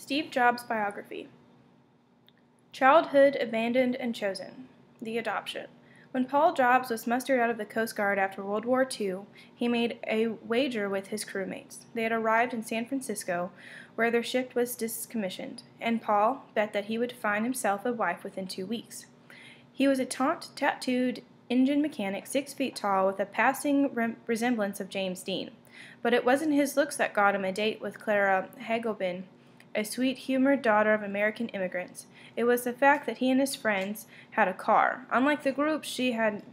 Steve Jobs biography. Childhood abandoned and chosen. The adoption. When Paul Jobs was mustered out of the Coast Guard after World War II, he made a wager with his crewmates. They had arrived in San Francisco, where their ship was decommissioned, and Paul bet that he would find himself a wife within 2 weeks. He was a tattooed engine mechanic, 6 feet tall, with a passing resemblance of James Dean. But it wasn't his looks that got him a date with Clara Hagelben, a sweet-humored daughter of American immigrants. It was the fact that he and his friends had a car, unlike the group she had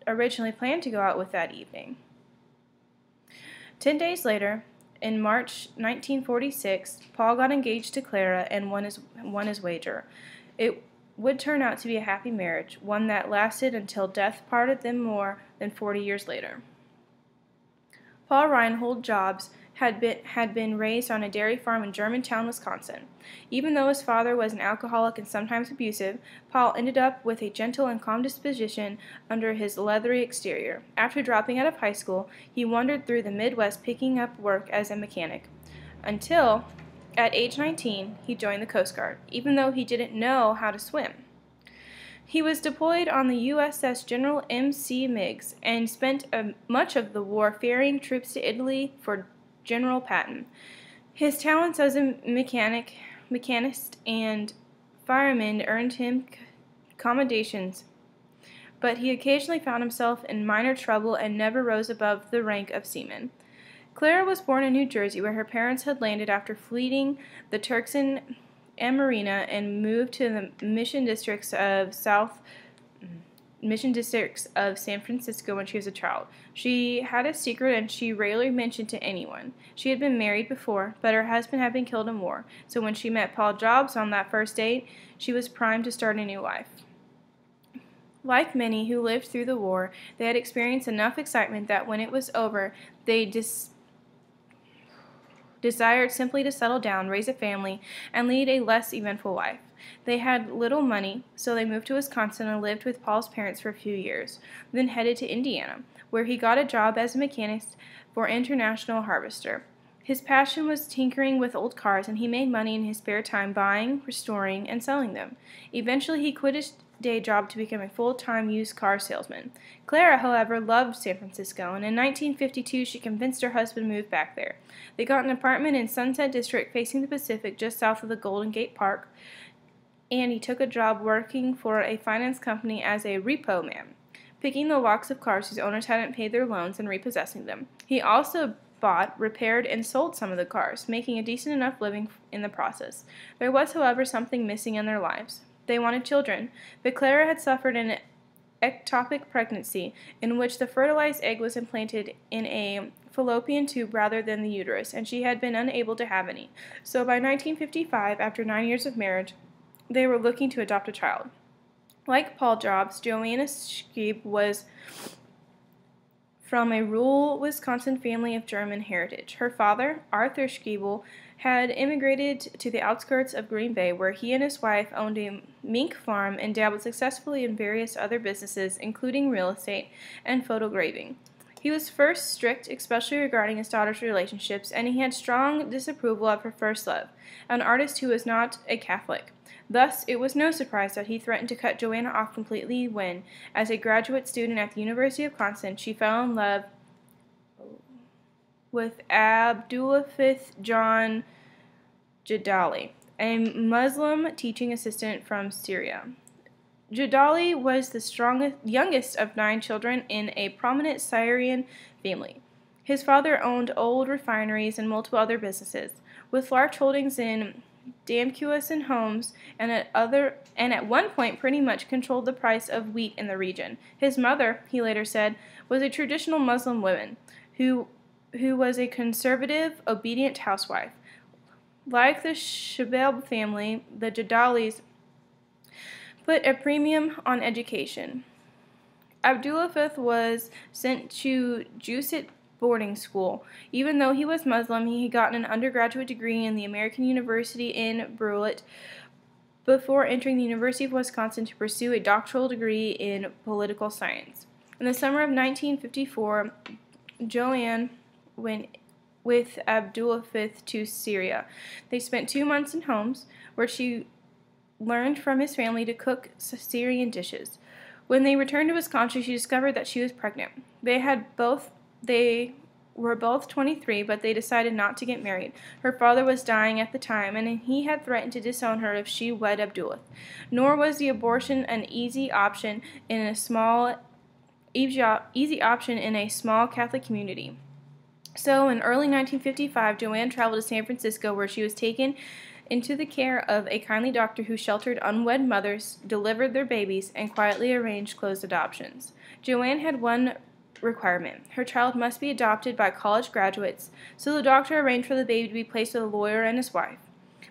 originally planned to go out with that evening. 10 days later, in March 1946, Paul got engaged to Clara and won his wager. It would turn out to be a happy marriage, one that lasted until death parted them more than 40 years later. Paul Reinhold Jobs had been raised on a dairy farm in Germantown, Wisconsin. Even though his father was an alcoholic and sometimes abusive, Paul ended up with a gentle and calm disposition under his leathery exterior. After dropping out of high school, he wandered through the Midwest picking up work as a mechanic, until, at age 19, he joined the Coast Guard, even though he didn't know how to swim. He was deployed on the USS General M.C. Meigs and spent much of the war ferrying troops to Italy for General Patton. His talents as a mechanist and fireman earned him commendations, but he occasionally found himself in minor trouble and never rose above the rank of seaman. Clara was born in New Jersey, where her parents had landed after fleeing the Turks in Amarina and moved to the Mission Districts of San Francisco when she was a child. She had a secret and she rarely mentioned to anyone. She had been married before, but her husband had been killed in war, so when she met Paul Jobs on that first date, she was primed to start a new life. Like many who lived through the war, they had experienced enough excitement that when it was over, they desired simply to settle down, raise a family, and lead a less eventful life. They had little money, so they moved to Wisconsin and lived with Paul's parents for a few years, then headed to Indiana, where he got a job as a mechanic for International Harvester. His passion was tinkering with old cars, and he made money in his spare time buying, restoring, and selling them. Eventually, he quit his day job to become a full-time used car salesman. Clara, however, loved San Francisco, and in 1952 she convinced her husband to move back there. They got an apartment in Sunset District facing the Pacific just south of the Golden Gate Park, and he took a job working for a finance company as a repo man, picking the locks of cars whose owners hadn't paid their loans and repossessing them. He also bought, repaired, and sold some of the cars, making a decent enough living in the process. There was, however, something missing in their lives. They wanted children, but Clara had suffered an ectopic pregnancy in which the fertilized egg was implanted in a fallopian tube rather than the uterus, and she had been unable to have any. So by 1955, after 9 years of marriage, they were looking to adopt a child. Like Paul Jobs, Joanna Schieb was from a rural Wisconsin family of German heritage. Her father, Arthur Schiebel, had immigrated to the outskirts of Green Bay, where he and his wife owned a mink farm and dabbled successfully in various other businesses, including real estate and photograving. He was first strict, especially regarding his daughter's relationships, and he had strong disapproval of her first love, an artist who was not a Catholic. Thus, it was no surprise that he threatened to cut Joanna off completely when, as a graduate student at the University of Wisconsin, she fell in love with Abdulafith John Jadali, a Muslim teaching assistant from Syria. Jadali was the youngest of 9 children in a prominent Syrian family. His father owned old refineries and multiple other businesses, with large holdings in Damascus and Homs, and at one point pretty much controlled the price of wheat in the region. His mother, he later said, was a traditional Muslim woman who was a conservative, obedient housewife. Like the Schiebel family, the Jadalis put a premium on education. Abdulafith was sent to Jesuit boarding school. Even though he was Muslim, he had gotten an undergraduate degree in the American University in Beirut before entering the University of Wisconsin to pursue a doctoral degree in political science. In the summer of 1954, Joanne went with Abdullah V to Syria. They spent 2 months in Homs, where she learned from his family to cook Syrian dishes. When they returned to Wisconsin, she discovered that she was pregnant. They were both 23, but they decided not to get married. Her father was dying at the time, and he had threatened to disown her if she wed Abdullah. Nor was the abortion an easy option in a small Catholic community. So, in early 1955, Joanne traveled to San Francisco, where she was taken into the care of a kindly doctor who sheltered unwed mothers, delivered their babies, and quietly arranged closed adoptions. Joanne had one requirement. Her child must be adopted by college graduates, so the doctor arranged for the baby to be placed with a lawyer and his wife.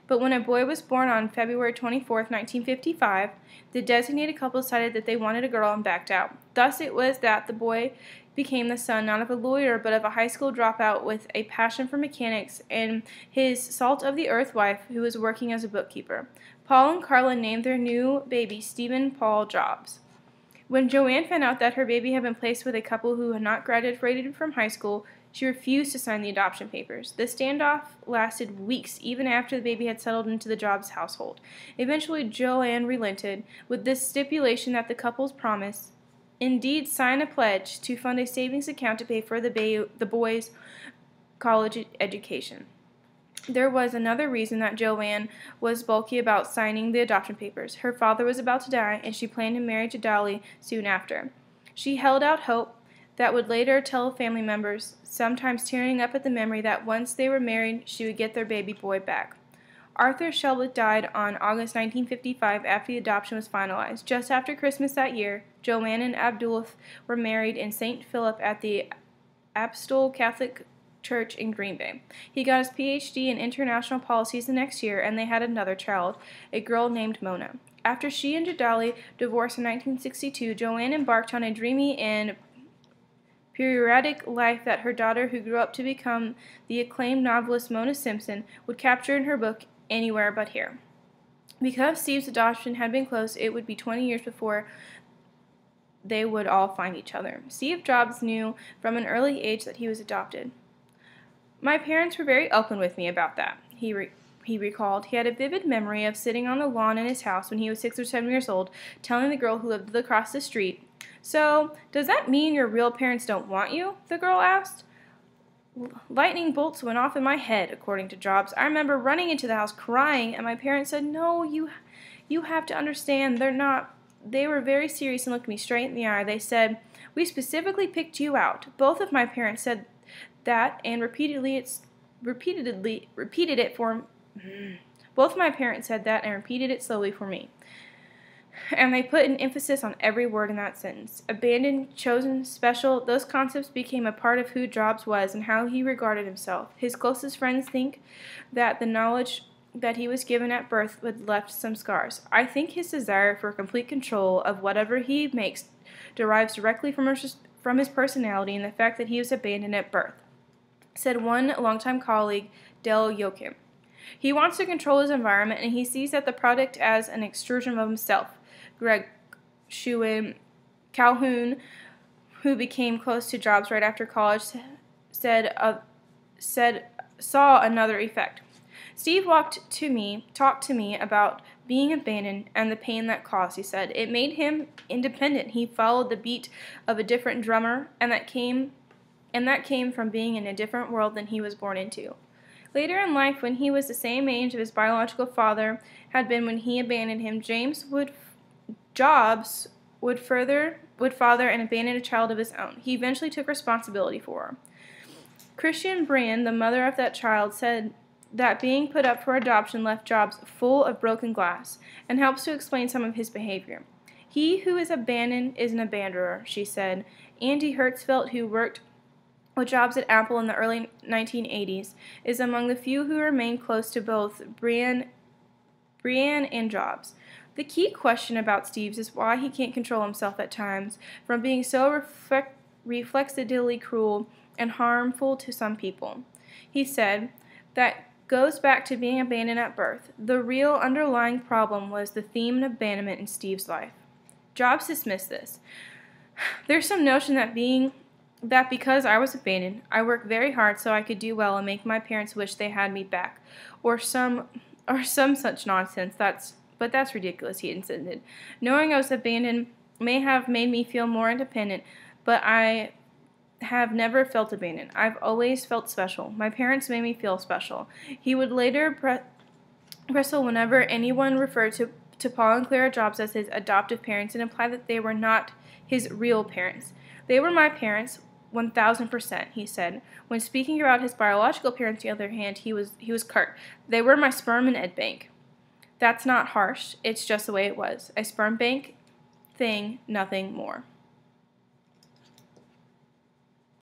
But when a boy was born on February 24, 1955, the designated couple decided that they wanted a girl and backed out. Thus it was that the boy became the son not of a lawyer but of a high school dropout with a passion for mechanics and his salt-of-the-earth wife who was working as a bookkeeper. Paul and Carla named their new baby Stephen Paul Jobs. When Joanne found out that her baby had been placed with a couple who had not graduated from high school, she refused to sign the adoption papers. The standoff lasted weeks, even after the baby had settled into the Jobs household. Eventually, Joanne relented, with this stipulation that the couple's promise, indeed sign a pledge to fund a savings account to pay for the boy's college education. There was another reason that Joanne was bulky about signing the adoption papers. Her father was about to die, and she planned to marry Jadali soon after. She held out hope that would later tell family members, sometimes tearing up at the memory that once they were married, she would get their baby boy back. Arthur Shelbick died on August 1955 after the adoption was finalized. Just after Christmas that year, Joanne and Abdullah were married in St. Philip at the Apostolic Catholic Church in Green Bay. He got his Ph.D. in international policies the next year, and they had another child, a girl named Mona. After she and Jadali divorced in 1962, Joanne embarked on a dreamy and periodic life that her daughter, who grew up to become the acclaimed novelist Mona Simpson, would capture in her book Anywhere But Here. Because Steve's adoption had been close, it would be 20 years before they would all find each other. Steve Jobs knew from an early age that he was adopted. My parents were very open with me about that, he recalled. He had a vivid memory of sitting on the lawn in his house when he was 6 or 7 years old, telling the girl who lived across the street, "So, does that mean your real parents don't want you?" the girl asked. Lightning bolts went off in my head, according to Jobs. I remember running into the house crying, and my parents said, "No, you have to understand, they're not." They were very serious and looked me straight in the eye. They said, "We specifically picked you out." Both of my parents said that and repeated it for both my parents said that and repeated it slowly for me. And they put an emphasis on every word in that sentence. Abandoned, chosen, special, those concepts became a part of who Jobs was and how he regarded himself. His closest friends think that the knowledge that he was given at birth had left some scars. I think his desire for complete control of whatever he makes derives directly from his personality and the fact that he was abandoned at birth, said one longtime colleague, Del Joachim. He wants to control his environment, and he sees that the product as an extrusion of himself. Greg Calhoun, who became close to Jobs right after college, saw another effect. Steve talked to me about being abandoned and the pain that caused, he said. It made him independent. He followed the beat of a different drummer, and that came from being in a different world than he was born into. Later in life, when he was the same age of his biological father had been when he abandoned him, Jobs would father and abandon a child of his own. He eventually took responsibility for her. Christian Brand, the mother of that child, said that being put up for adoption left Jobs full of broken glass, and helps to explain some of his behavior. He who is abandoned is an abandoner, she said. Andy Hertzfeld, who worked with Jobs at Apple in the early 1980s, is among the few who remain close to both Brian and Jobs. The key question about Steve's is why he can't control himself at times from being so reflexively cruel and harmful to some people. He said, that goes back to being abandoned at birth. The real underlying problem was the theme of abandonment in Steve's life. Jobs dismissed this. There's some notion that being that because I was abandoned, I worked very hard so I could do well and make my parents wish they had me back, or some such nonsense. But that's ridiculous, he insisted. Knowing I was abandoned may have made me feel more independent, but I have never felt abandoned. I've always felt special. My parents made me feel special. He would later bristle whenever anyone referred to Paul and Clara Jobs as his adoptive parents and imply that they were not his real parents. They were my parents, 1,000%, he said. When speaking about his biological parents, on the other hand, he was curt. They were my sperm and egg bank. That's not harsh. It's just the way it was. A sperm bank thing, nothing more.